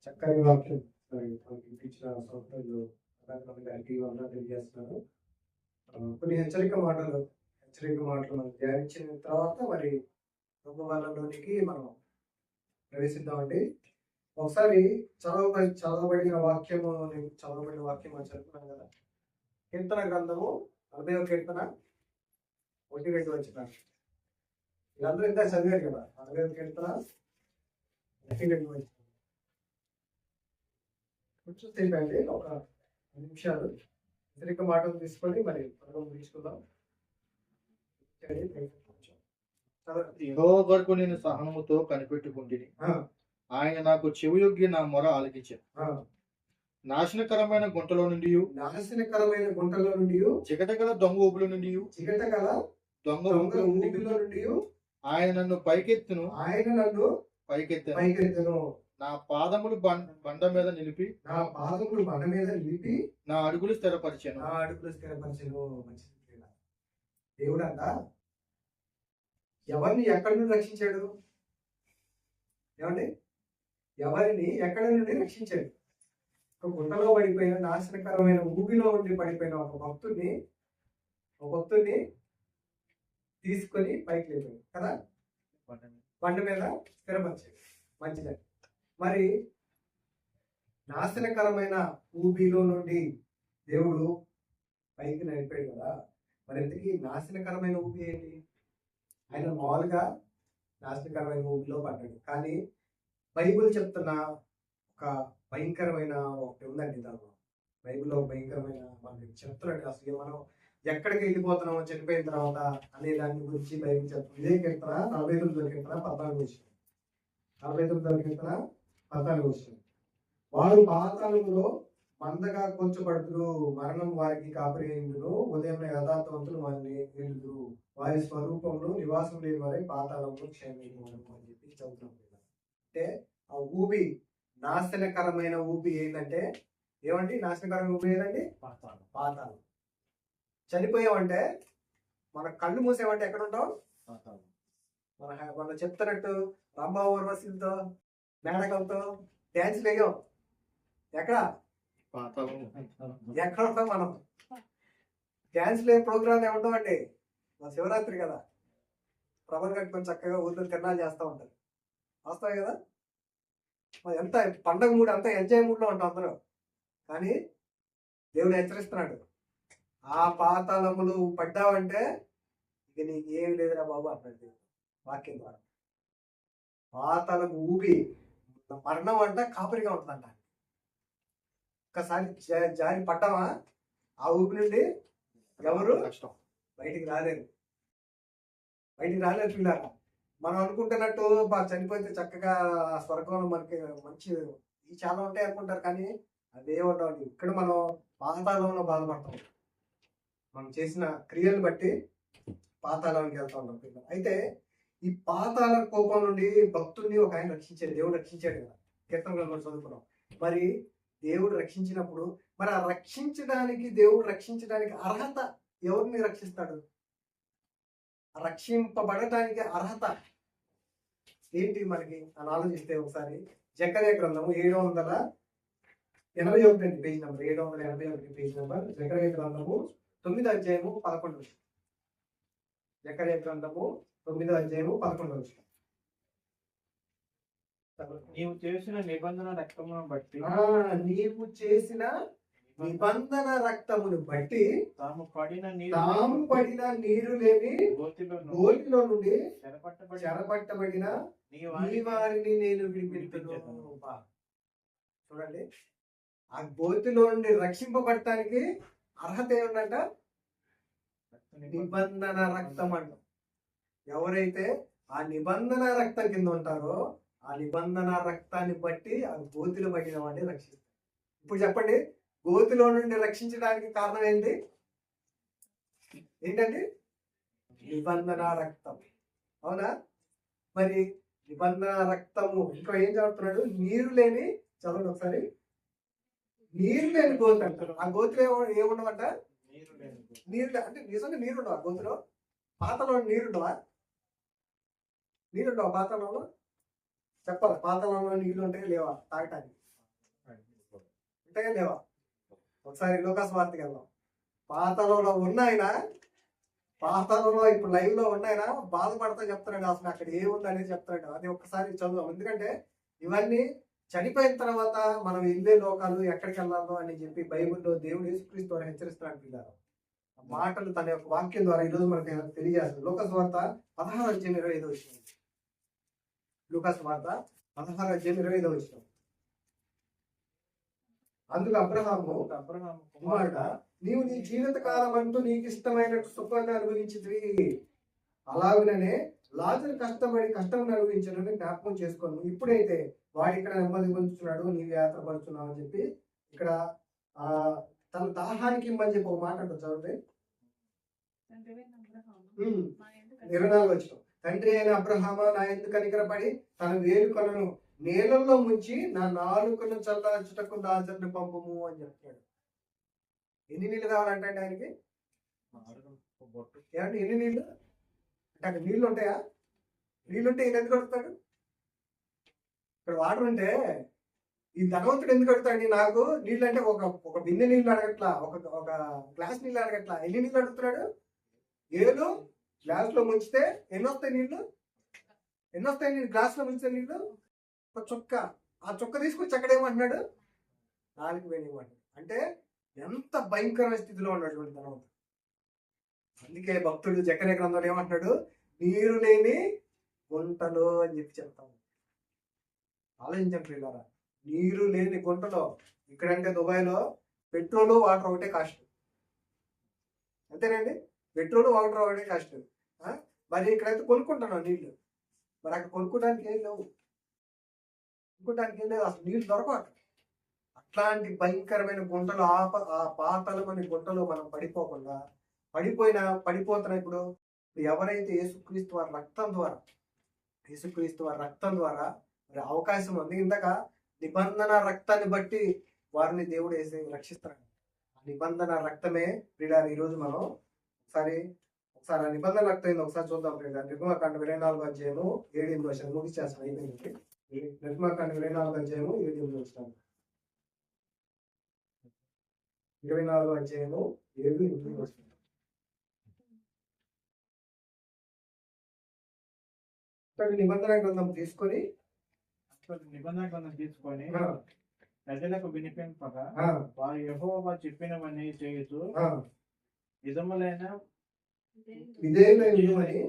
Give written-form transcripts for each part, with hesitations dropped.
చక్కని వాక్యం ఇచ్చిన సోదరులు గారికి వందనాలు తెలియజేస్తున్నాను. కొన్ని హెచ్చరిక మాటలు మనం ధ్యానించిన తర్వాత మరి వాళ్ళలోనికి మనం ప్రవేశిద్దామండి. ఒకసారి చదవబడిన వాక్యం అని చెప్తున్నాను కదా. కీర్తన గ్రంథము 40వ కీర్తన 1-2 వచ్చిన వీళ్ళందరూ ఇంకా చదివారు కదా. 40వ కీర్తన 1-2 వచ్చిన చూసేయండి. ఒక 2 నిమిషాలు వ్యతిరేక మాటలు తీసుకొని మరి తీసుకుందాం. యెహోవా కొరకు నేను సహనముతో కనిపెట్టుకుంటుని, ఆయన నాకు చెవియొగ్గి నా మొర ఆలకించెను. నాశనకరమైన గుంటలో నుండి చికటగల దొంగ ఊపుల నుండి ఆయన నన్ను పైకెత్తును. నా పాదములు బండ మీద నిలిపి నా అడుగులు స్థిరపరిచాను. దేవుడు అంట ఎవరిని ఎక్కడి నుండి రక్షించాడు? ఏమండి, ఎవరిని ఎక్కడి నుండి రక్షించాడు? ఒక గుంటలో పడిపోయిన నాశనకరమైన ఊబిలో ఉండి పడిపోయిన ఒక భక్తుడిని తీసుకొని పైకి లేపాడు కదా, బండ మీద స్థిరపరిచాడు. మంచిదే. మరి నాశనకరమైన ఊబిలో నుండి దేవుడు పైకి నడిపాడు కదా. మరి ఇంతకీ నాశనకరమైన ఊబి ఏంటి? ఆయన మామూలుగా నాశనకరమైన ఊబిలో పడ్డాడు. కానీ బైబిల్ చెప్తున్న ఒక భయంకరమైన ఒకటి ఉందండి. దానిలో బైబిల్లో భయంకరమైన మనకి చెప్తున్నాడు. అసలు మనం ఎక్కడికి వెళ్ళిపోతున్నామో చనిపోయిన తర్వాత అనే దాని గురించి బైబిల్ చెప్తుంది. ఇదే కీర్తన 49వ కీర్తన 14వ వచనం. 49వ కీర్తన 14వ వచనం. వారు పాతాళములో మందగా కూర్చోబడుతురు, మరణం వారికి కాపురేయును, ఉదయం యథార్థవంతులు వారిని నిలుదురు, వారి స్వరూపంలో నివాసం లేని వారి పాతాళంలో క్షేమము అని చెప్పి చదువుతున్నాం. అంటే ఆ ఊబి, నాశనకరమైన ఊబి ఏంటంటే ఏమండి? నాశనకరమైన ఊబి ఏంటండి? పాతాళం. చనిపోయామంటే మన కళ్ళు మూసామంటే ఎక్కడ ఉంటాం? మన చెప్తున్నట్టు రంభా ఊర్వశులతో మేడకంతో డ్యాన్స్ వేయం. ఎక్కడ ఉంటాం మనం? డ్యాన్స్ లే ప్రోగ్రామ్ ఏముంటాం అండి? మన శివరాత్రి కదా, ప్రభలు కట్టుకొని చక్కగా ఊరిలో తిరణాలు చేస్తూ ఉంటారు. వస్తాయి కదా, ఎంత పండగ మూడు, అంతా ఎంజాయ్ మూడ్లో ఉంటాం అందరూ. కానీ దేవుడు హెచ్చరిస్తున్నాడు, ఆ పాతాళములు పడ్డావంటే ఇక నీకు ఏమి లేదురా బాబు అన్నాడు వాక్యం ద్వారా. పాతాళము ఊబి, మరణం అంట కాపురిగా ఉంటుందంట. ఒక్కసారి జారి పడ్డామా ఆ ఊపి నుండి ఎవరు బయటికి రాలేరు. పిల్లారా. మనం అనుకుంటున్నట్టు చనిపోతే చక్కగా స్వర్గంలో మనకి మంచి చాలా ఉంటాయి అనుకుంటారు. కానీ అదే ఉండవండి. ఇక్కడ మనం పాతాళంలో బాధపడతాం. మనం చేసిన క్రియలు బట్టి పాతాళానికి వెళ్తా ఉంటాం పిల్లలు. అయితే ఈ పాతాళ కోపం నుండి భక్తుడిని ఒక ఆయన రక్షించాడు. దేవుడు రక్షించాడు కదా, కీర్తనలు కూడా చదువుకున్నాం. మరి దేవుడు రక్షించినప్పుడు మరి ఆ దేవుడు రక్షించడానికి అర్హత ఎవరిని రక్షిస్తాడు? రక్షింపబడటానికి అర్హత ఏంటి మనకి అని ఆలోచిస్తే ఒకసారి జకర్యా గ్రంథము 781 పేజ్ నెంబర్ 781 పేజ్ నెంబర్ జకర్యా గ్రంథము 9వ అధ్యాయము 11. జకర్యా గ్రంథము 9వ అధ్యాయము 11. నీవు చేసిన నిబంధన రక్తమును బట్టి తాము పడిన నీరు లేని గోతిలో నుండి చెరపట్టబడిన నీ వారిని నేను విడిపించును. చూడండి, ఆ గోతిలో నుండి రక్షింపబడటానికి అర్హత ఏముందంట? నిబంధన రక్తం అంట. ఎవరైతే ఆ నిబంధన రక్తం కింద ఉంటారో ఆ నిబంధన రక్తాన్ని బట్టి ఆ గోతిలో పడిన వాడిని రక్షిస్తారు. ఇప్పుడు చెప్పండి, గోతిలో నుండి రక్షించడానికి కారణం ఏంటండి? నిబంధన రక్తం. అవునా? మరి నిబంధన రక్తము ఇంకా ఏం చదువుతున్నాడు? నీరు లేని, చదవండి ఒకసారి, నీరు లేని గోతి అంటారు. ఆ గోతిలో ఏముండవంట? నీరు అంటే నిజంగా నీరుండవా గోతిలో? పాతలో నీరుండవా? పాతలో చెప్పాలి. పాతలో నీళ్ళు ఉంటాయి లేవా తాగటానికి? ఉంటాయా లేవా? ఒకసారి లోకాసు వార్తకి వెళ్దాం. పాతాళంలో ఉన్న ఆయన, పాతాళంలో ఇప్పుడు లైవ్ లో ఉన్న ఆయన బాధపడతా చెప్తున్నాడు, అసలు అక్కడ ఏముంది అనేది చెప్తాడు. అది ఒక్కసారి చదువు. ఎందుకంటే ఇవన్నీ చనిపోయిన తర్వాత మనం వెళ్ళే లోకాలు ఎక్కడికి వెళ్ళాలో అని చెప్పి బైబిల్లో దేవుడు యేసుక్రీస్తు ద్వారా హెచ్చరిస్తున్నాడు పిల్లలు. మాటలు తన యొక్క వాక్యం ద్వారా ఈరోజు మనకి తెలియజేస్తుంది. లోకాసు వార్త 16:25 వచ్చిన. లూకాసు వార్త 16:25 వచ్చిన. అందుకు అబ్రహాము కుమారుడా, నీవు నీ జీవిత కాలం అంటూ నీకు ఇష్టమైన సుఖాన్ని అనుభవించితివి, అలాగనే లాజరు కష్టం అనుభవించడని జ్ఞాపకం చేసుకోను. ఇప్పుడైతే వాడు ఇక్కడ నెమ్మది పొందుతున్నాడు, నీవు యాత్ర పడుతున్నావు అని చెప్పి ఇక్కడ తన దాహానికి ఇమ్మని చెప్పి ఒక మాట అంటారు చదివితే 24 వచ్చిన. తండ్రి అయిన అబ్రహామా, నా ఎందుకు కనికరపడి తన వేలుకలను నీళ్ళల్లో ముంచి నా నాలుకను చల్లార్చుటకు లాజరుని పంపుము అని చెప్తాడు. ఎన్ని నీళ్ళు కావాలంటే ఆయనకి? ఏమంటే ఎన్ని నీళ్ళు అంటే అక్కడ నీళ్ళు ఉంటాయా? నీళ్ళుంటే ఈయన ఎందుకు అడుగుతాడు? ఇక్కడ వాటర్ ఉంటే ఈ ధనవంతుడు ఎందుకు అడుగుతాడు? నాకు నీళ్ళు అంటే ఒక బిందె నీళ్ళు అడగట్లా, ఒక గ్లాస్ నీళ్ళు అడగట్లా. ఎన్ని నీళ్ళు అడుగుతున్నాడు? 7 గ్లాస్ లో ముంచితే ఎన్ని వస్తాయి నీళ్ళు? గ్లాస్ లో ముంచితే నీళ్ళు ఒక చుక్క. ఆ చుక్క తీసుకొచ్చి అక్కడ ఏమంటున్నాడు? 4 వేయమంటాడు. అంటే ఎంత భయంకరమైన స్థితిలో ఉన్నటువంటి ధనవంతుడు. అందుకే భక్తుడు జకర్యా గ్రంథంలో ఏమంటున్నాడు? నీరు లేని గుంటలో అని చెప్పి చెప్తాము. ఆలోచించండి పిల్లరా, నీరు లేని గుంటలో. ఇక్కడంటే దుబాయ్లో పెట్రోల్ వాటర్ ఒకటే కాస్ట్, అంతేనండి? పెట్రోల్ వాటర్ ఒకటే కాస్ట్. మరి ఇక్కడైతే కొనుక్కుంటున్నాం నీళ్లు, మరి అక్కడ కొనుక్కోడానికి ఏం లేవు, అసలు నీళ్ళు దొరకవు అక్కడ. అట్లాంటి భయంకరమైన గుంటలు, ఆ పాతాళమైన గుంటలో మనం పడిపోకుండా పడిపోతున్నా. ఇప్పుడు ఎవరైతే యేసుక్రీస్తు వారి రక్తం ద్వారా మరి అవకాశం ఉంది. ఇందాక నిబంధన రక్తాన్ని బట్టి వారిని దేవుడు రక్షిస్తాడు. ఆ నిబంధన రక్తమే ప్రియులారా ఈరోజు మనం ఒకసారి ఆ నిబంధన రక్తం ఏందో ఒకసారి చూద్దాం ప్రియులారా. నిర్గమకాండం 24:7 ముగిచేస్తాను, అయిపోయింది. నిర్గమకాండం 24:7 24:7 నిబంధన గ్రంథం తీసుకొని ప్రజలకు వినిపింపగా వారు యెహోవా చెప్పినవన్నీ చేయుచు విధములైన విధేయులైనమని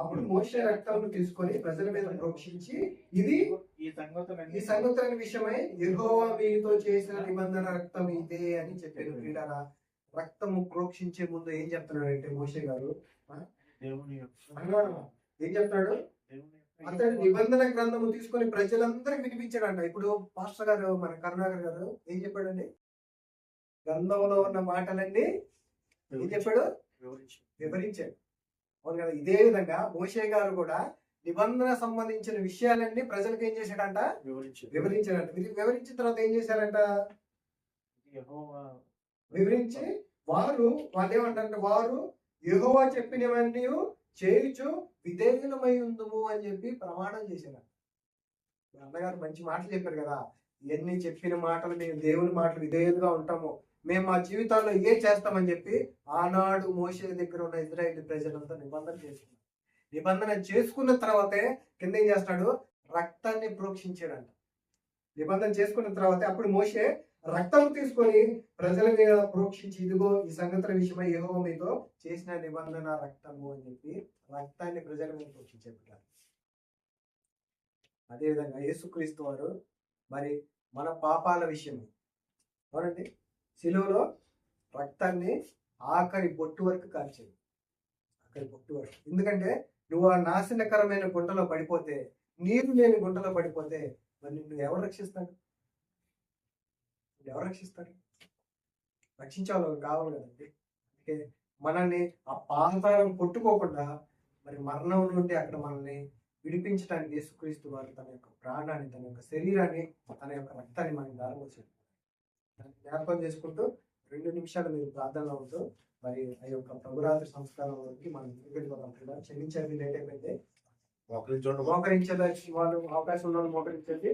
అప్పుడు మోషే రక్తం తీసుకొని ప్రజల మీద ప్రోక్షించి ఇది ఈ సంగతుల విషయమై యెహోవా మీతో చేసిన నిబంధన రక్తం ఇదే అని చెప్పారు. ప్రియులారా, రక్తము ప్రోక్షించే ముందు ఏం చెప్తున్నాడంటే మోషే గారు ఏం చెప్తాడు? అతడు నిబంధన గ్రంథము తీసుకొని ప్రజలందరికి వినిపించాడంట. ఇప్పుడు పాస్టర్ గారు, మన కరుణాకర్ గారు ఏం చెప్పాడండి? గ్రంథంలో ఉన్న మాటలన్నీ ఏం చెప్పాడు? వివరించాడు. అవును కదా? ఇదే విధంగా మోషే గారు కూడా నిబంధన సంబంధించిన విషయాలన్నీ ప్రజలకు ఏం చేశాడంట? వివరించాడంట. వివరించిన తర్వాత ఏం చేశారంట? వివరించి వాళ్ళు ఏమంటారంటే, వారు యెహోవా చెప్పినవన్నీ చేయుచు విధేయులమై ఉందుము అని చెప్పి ప్రమాణం చేశారు. అన్నగారు మంచి మాటలు చెప్పారు కదా, ఇవన్నీ చెప్పిన మాటలు మేము దేవుని మాటలు విధేయులుగా ఉంటాము, మేము మా జీవితాల్లో ఏం చేస్తామని చెప్పి ఆనాడు మోషే దగ్గర ఉన్న ఇశ్రాయేలు ప్రజలంతా నిబంధన చేసుకున్న తర్వాతే కింద ఏం చేస్తాడు? రక్తాన్ని ప్రోక్షించాడంట. నిబంధన చేసుకున్న తర్వాత అప్పుడు మోషే రక్తం తీసుకొని ప్రజల మీద ప్రోక్షించి, ఇదిగో ఈ సంగతుల విషయమై యెహోవా మీతో చేసిన నిబంధన రక్తము అని చెప్పి రక్తాన్ని ప్రజల మీద ప్రోక్షించారు. అదేవిధంగా యేసుక్రీస్తు వారు మరి మన పాపాల విషయం అవునండి శిలువలో రక్తాన్ని ఆఖరి బొట్టు వరకు కార్చాడు. ఎందుకంటే నువ్వు ఆ నాశనకరమైన గుంటలో పడిపోతే, నీరు లేని గుంటలో పడిపోతే మరి నిన్ను ఎవరు రక్షిస్తాడు? రక్షించే వాళ్ళు కావాలి కదండి. అందుకే మనల్ని ఆ పాతాళం కొట్టుకోకుండా మరి మరణం నుండి అక్కడ మనల్ని విడిపించడానికి యేసుక్రీస్తు వారు తన యొక్క ప్రాణాన్ని, తన యొక్క శరీరాన్ని, తన యొక్క రక్తాన్ని మనకి దారిపోసాడు. దాన్ని జ్ఞాపకం చేసుకుంటూ 2 నిమిషాలు మీరు ప్రార్థనలో ఉంటూ మరి ఆ యొక్క ప్రభురాత్రి సంస్కారంలోకి మనం వెళ్ళిపోతాం. క్షమించండి, లేట్ అయిపోయింది. మోకరించే వాళ్ళు అవకాశం ఉన్న వాళ్ళు మోకరించండి.